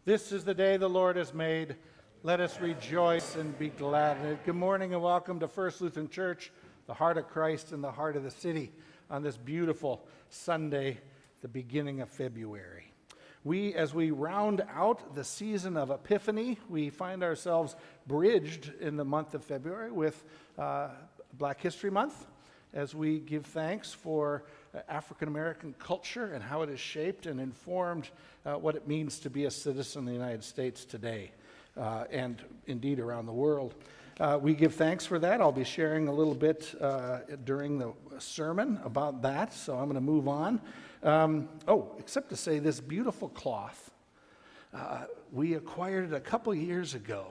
This is the day the Lord has made. Let us rejoice and be glad in it. Good morning and welcome to First Lutheran Church, the heart of Christ in the heart of the city on this beautiful Sunday, the beginning of February. As we round out the season of Epiphany, we find ourselves bridged in the month of February with Black History Month, as we give thanks for African American culture and how it has shaped and informed what it means to be a citizen of the United States today and indeed around the world. We give thanks for that. I'll be sharing a little bit during the sermon about that, so I'm going to move on. Except to say this beautiful cloth, we acquired it a couple years ago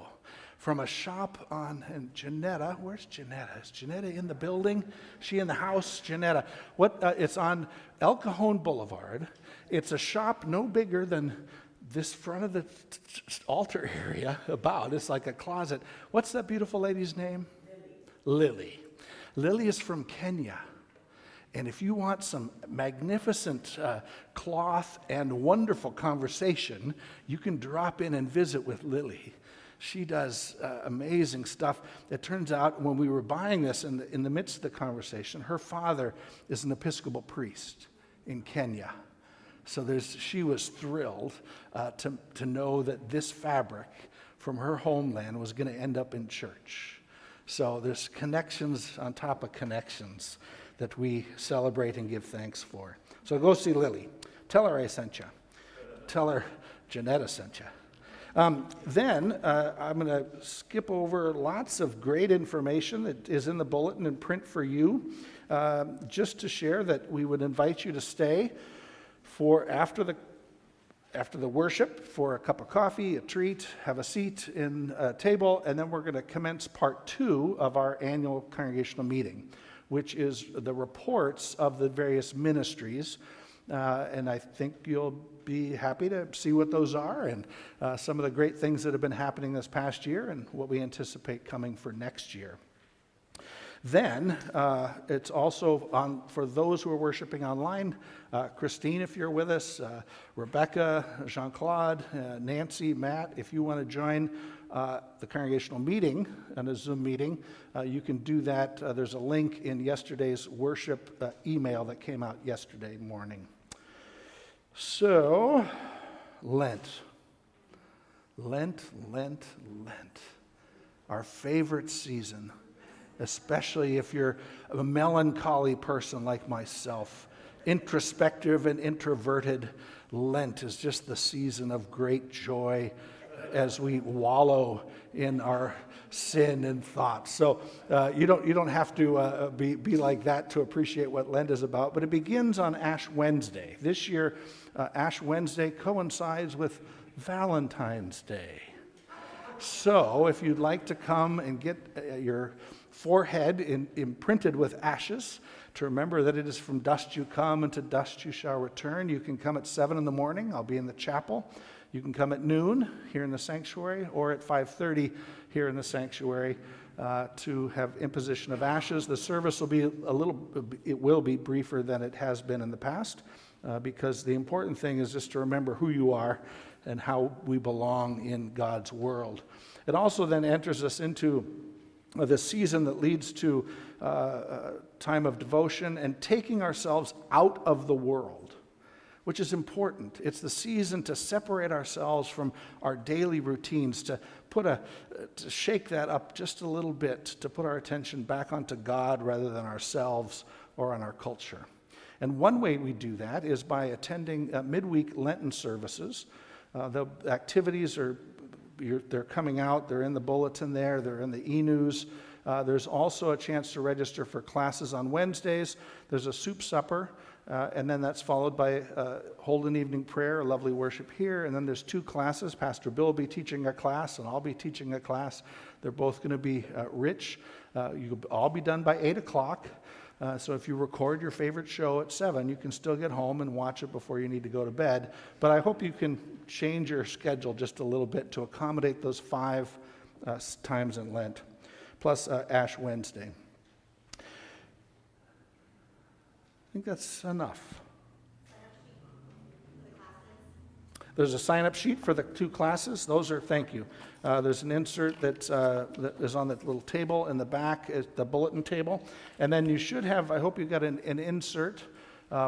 from a shop and Janetta. Where's Janetta? Is Janetta in the building? She in the house? Janetta. It's on El Cajon Boulevard. It's a shop no bigger than this front of the altar area about. It's like a closet. What's that beautiful lady's name? Lily. Lily is from Kenya. And if you want some magnificent cloth and wonderful conversation, you can drop in and visit with Lily. She does amazing stuff. It turns out when we were buying this in the midst of the conversation, her father is an Episcopal priest in Kenya. So she was thrilled to know that this fabric from her homeland was going to end up in church. So there's connections on top of connections that we celebrate and give thanks for. So go see Lily. Tell her I sent you. Tell her Janetta sent you. Then I'm going to skip over lots of great information that is in the bulletin and print for you, just to share that we would invite you to stay for after the worship for a cup of coffee, a treat, have a seat in a table, and then we're going to commence part 2 of our annual congregational meeting, which is the reports of the various ministries. And I think you'll be happy to see what those are and some of the great things that have been happening this past year and what we anticipate coming for next year. Then it's also on for those who are worshiping online, Christine, if you're with us, Rebecca, Jean-Claude, Nancy, Matt, if you want to join the congregational meeting and a Zoom meeting, you can do that. There's a link in yesterday's worship email that came out yesterday morning. So, Lent. Our favorite season, especially if you're a melancholy person like myself, introspective and introverted. Lent is just the season of great joy as we wallow in our sin and thoughts. So you don't have to be like that to appreciate what Lent is about, but it begins on Ash Wednesday. This year, Ash Wednesday coincides with Valentine's Day. So if you'd like to come and get your forehead imprinted with ashes to remember that it is from dust you come and to dust you shall return, you can come at 7 in the morning. I'll be in the chapel. You can come at noon here in the sanctuary or at 5:30 here in the sanctuary to have imposition of ashes. The service will be briefer than it has been in the past because the important thing is just to remember who you are and how we belong in God's world. It also then enters us into the season that leads to time of devotion and taking ourselves out of the world, which is important. It's the season to separate ourselves from our daily routines, to shake that up just a little bit, to put our attention back onto God rather than ourselves or on our culture. And one way we do that is by attending midweek Lenten services. The activities they're coming out, they're in the bulletin there, they're in the e-news. There's also a chance to register for classes on Wednesdays. There's a soup supper. And then that's followed by Holden Evening Prayer, a lovely worship here. And then there's 2 classes. Pastor Bill will be teaching a class, and I'll be teaching a class. They're both going to be rich. You'll all be done by 8 o'clock. So if you record your favorite show at 7, you can still get home and watch it before you need to go to bed. But I hope you can change your schedule just a little bit to accommodate those 5 times in Lent, plus Ash Wednesday. I think that's enough. There's a sign-up sheet for the 2 classes. Those are, thank you. There's an insert that is on the little table in the back, the bulletin table. And then you should have, I hope you got an insert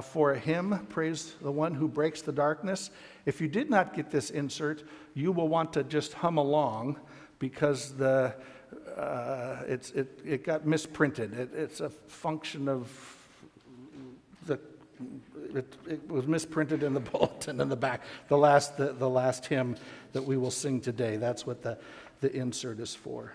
for a hymn, Praise the One Who Breaks the Darkness. If you did not get this insert, you will want to just hum along because it got misprinted. It's a function of it was misprinted in the bulletin in the back. The last hymn that we will sing today. That's what the insert is for.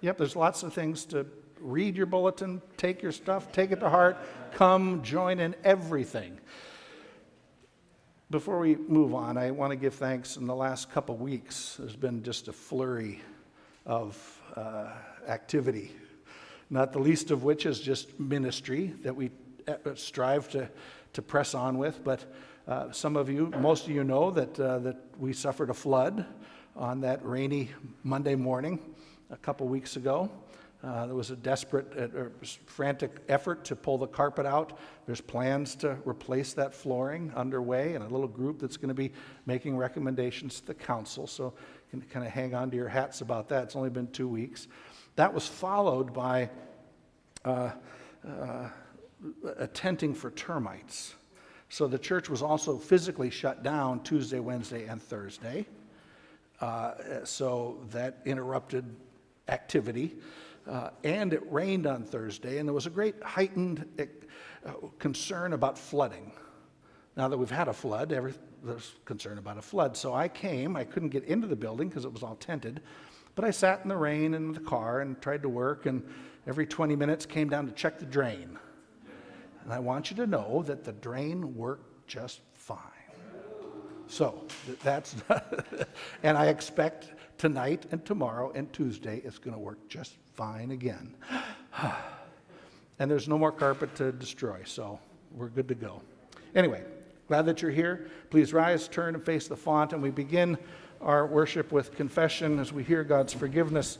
Yep, there's lots of things to read your bulletin, take your stuff, take it to heart, come join in everything. Before we move on, I want to give thanks. In the last couple weeks, there's been just a flurry of activity, not the least of which is just ministry that we strive to press on with. But most of you know that we suffered a flood on that rainy Monday morning a couple weeks ago. There was a desperate, frantic effort to pull the carpet out. There's plans to replace that flooring underway, and a little group that's going to be making recommendations to the council. So you can kind of hang on to your hats about that. It's only been 2 weeks. That was followed by a tenting for termites. So the church was also physically shut down Tuesday, Wednesday, and Thursday. So that interrupted activity. And it rained on Thursday, and there was a great heightened concern about flooding. Now that we've had a flood, there's concern about a flood. So I couldn't get into the building because it was all tented, but I sat in the rain in the car and tried to work, and every 20 minutes came down to check the drain. And I want you to know that the drain worked just fine. So that's, and I expect tonight and tomorrow and Tuesday it's going to work just fine again. And there's no more carpet to destroy, so we're good to go. Anyway, glad that you're here. Please rise, turn, and face the font, and we begin our worship with confession as we hear God's forgiveness